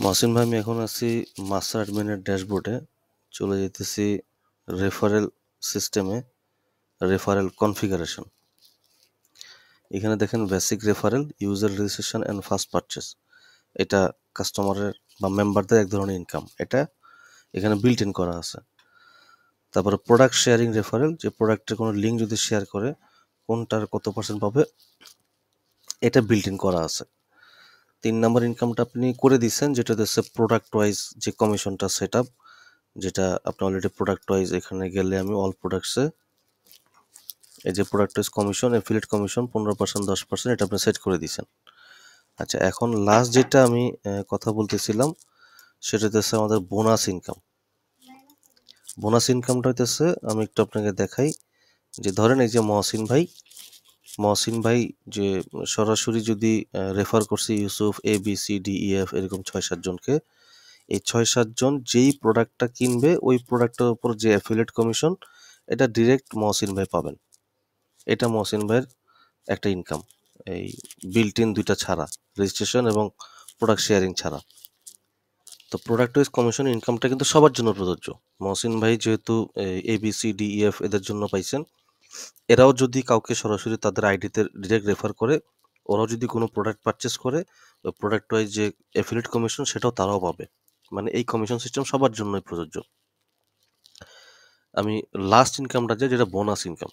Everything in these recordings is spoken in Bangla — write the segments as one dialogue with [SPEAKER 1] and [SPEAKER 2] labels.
[SPEAKER 1] মহসিন ভাই, আমি এখন আছি মাস্টার অ্যাডমিনের ড্যাশবোর্ডে। চলে যেতেছি রেফারেল সিস্টেমে, রেফারেল কনফিগারেশন। এখানে দেখেন basic referral, user registration and first purchase. এটা কাস্টমারের বা মেম্বারদের এক ধরনের ইনকাম, এটা এখানে বিল্ট ইন করা আছে। তারপরে প্রোডাক্ট শেয়ারিং রেফারেল, যে প্রোডাক্টের কোনো লিঙ্ক যদি শেয়ার করে কোনটার কত পার্সেন্ট পাবে, এটা বিল্ট ইন করা আছে। 3 নম্বর ইনকামটা আপনি করে দিচ্ছেন, যেটা হচ্ছে প্রোডাক্ট ওয়াইজ যে কমিশনটা সেট আপ, যেটা আপনি অলরেডি প্রোডাক্ট ওয়াইজ এখানে গেলে আমি অল প্রোডাক্টসে এই যে product wise commission, affiliate commission 15%, 10%, এটা আপনি সেট করে দিয়েছেন। আচ্ছা, এখন লাস্ট যেটা আমি কথা বলতেছিলাম সেটা হচ্ছে আমাদের বোনাস ইনকাম। বোনাস ইনকামটা হইতেছে, আমি একটু আপনাকে দেখাই। যে ধরেন এই যে মহসিন ভাই যে সরাসরি যদি রেফার করছে ইউসুফ ABCDEF এরকম 6-7 জনকে, এই 6-7 জন যেই প্রোডাক্টটা কিনবে ওই প্রোডাক্টের উপর যে অ্যাফিলিয়েট কমিশন, এটা ডিরেক্ট মহসিন ভাই পাবেন। এটা মহসিন ভাইয়ের একটা ইনকাম, এই বিল্ট ইন দুইটা ছাড়া, রেজিস্ট্রেশন এবং প্রোডাক্ট শেয়ারিং ছাড়া। তো প্রোডাক্ট ওয়াইজ কমিশন ইনকামটা কিন্তু সবার জন্য প্রযোজ্য। মহসিন ভাই যেহেতু ABCDEF এদের জন্য পাইছেন, এরাও যদি কাউকে সরাসরি তাদের আইডিতে ডিরেক্ট রেফার করে, ওরাও যদি কোনো প্রোডাক্ট পারচেস করে, ওই প্রোডাক্ট ওয়াইজ যে অ্যাফিলিয়েট কমিশন সেটাও তারাও পাবে। মানে এই কমিশন সিস্টেম সবার জন্যই প্রযোজ্য। আমি লাস্ট ইনকামটা যেটা বোনাস ইনকাম,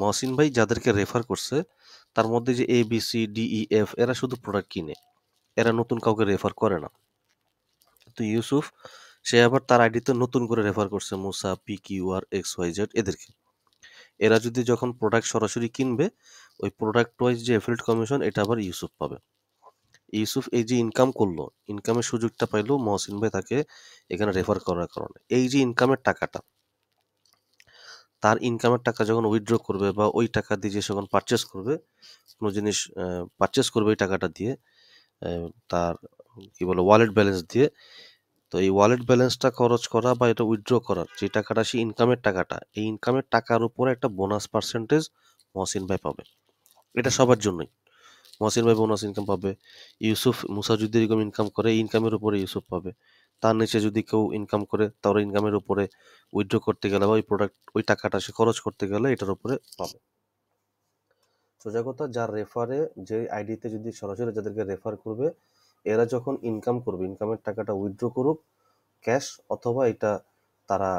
[SPEAKER 1] মহসিন ভাই যাদেরকে রেফার করছে তার মধ্যে যে ABCDEF এরা শুধু প্রোডাক্ট কিনে, এরা নতুন কাউকে রেফার করে না। তো ইউসুফ সে আবার তার আইডিতে নতুন করে রেফার করছে মুসা, PQRXYZ এদেরকে। এরা যদি যখন প্রোডাক্ট সরাসরি কিনবে, ওই প্রোডাক্ট ওয়াইজ যে অ্যাফিলিয়েট কমিশন এটা আবার ইউসুফ পাবে। ইউসুফ এই যে ইনকাম করলো, ইনকামের সুযোগটা পাইলো মহসিন ভাই তাকে এখানে রেফার করার কারণে। এই যে ইনকামের টাকাটা, তার ইনকামের টাকা যখন উইথড্র করবে বা ওই টাকা দিয়ে যে যখন পারচেস করবে, কোনো জিনিস পারচেস করবে ওই টাকাটা দিয়ে, তার কি বলে ওয়ালেট ব্যালেন্স দিয়ে, তো এই ওয়ালেট ব্যালেন্সটা খরচ করা বা এটা উইথড্র করার যে টাকাটা, সেই ইনকামের টাকাটা, এই ইনকামের টাকার উপরে একটা বোনাস পার্সেন্টেজ মহসিন ভাই পাবে। এটা সবার জন্যই। মহসিন ভাই বোনাস ইনকাম পাবে, ইউসুফ মুসা যদি এরকম ইনকাম করে ইনকামের উপরে ইউসুফ পাবে, তার নিচে যদি কেউ ইনকাম করে তার ইনকামের উপরে উইথড্র করতে গেলে বা ওই প্রোডাক্ট ওই টাকাটা সে খরচ করতে গেলে এটার উপরে পাবে। সোজা কথা, যার রেফারে যে আইডিতে যদি সরাসরি যাদেরকে রেফার করবে, এরা যখন ইনকাম করবে, ইনকামের টাকাটা উইথড্র করুক ক্যাশ, অথবা এটা তারা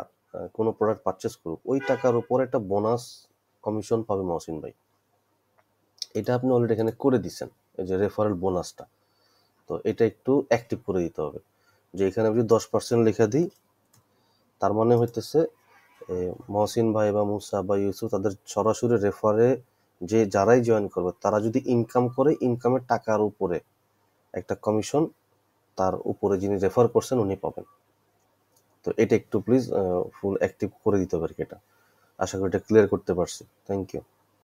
[SPEAKER 1] কোনো প্রোডাক্ট পারচেস করুক, ওই টাকার উপর একটা বোনাস কমিশন পাবে মহসিন ভাই। এটা আপনি অলরেডি এখানে করে দিচ্ছেন, এই যে রেফারেল বোনাসটা। তো এটা একটু অ্যাক্টিভ করে দিতে হবে। যে এখানে আমি যদি 10% লিখে দিই, তার মানে হইতেছে মহসিন ভাই বা মুসা বা ইউসুফ তাদের সরাসরি রেফারে যে যারাই জয়েন করবে, তারা যদি ইনকাম করে ইনকামের টাকার উপরে একটা কমিশন তার উপরে যিনি রেফার করছেন উনি পাবেন। তো এটা একটু প্লিজ ফুল অ্যাক্টিভ করে দিতে হবে আর কি। এটা আশা করি এটা ক্লিয়ার করতে পারছি। Thank you.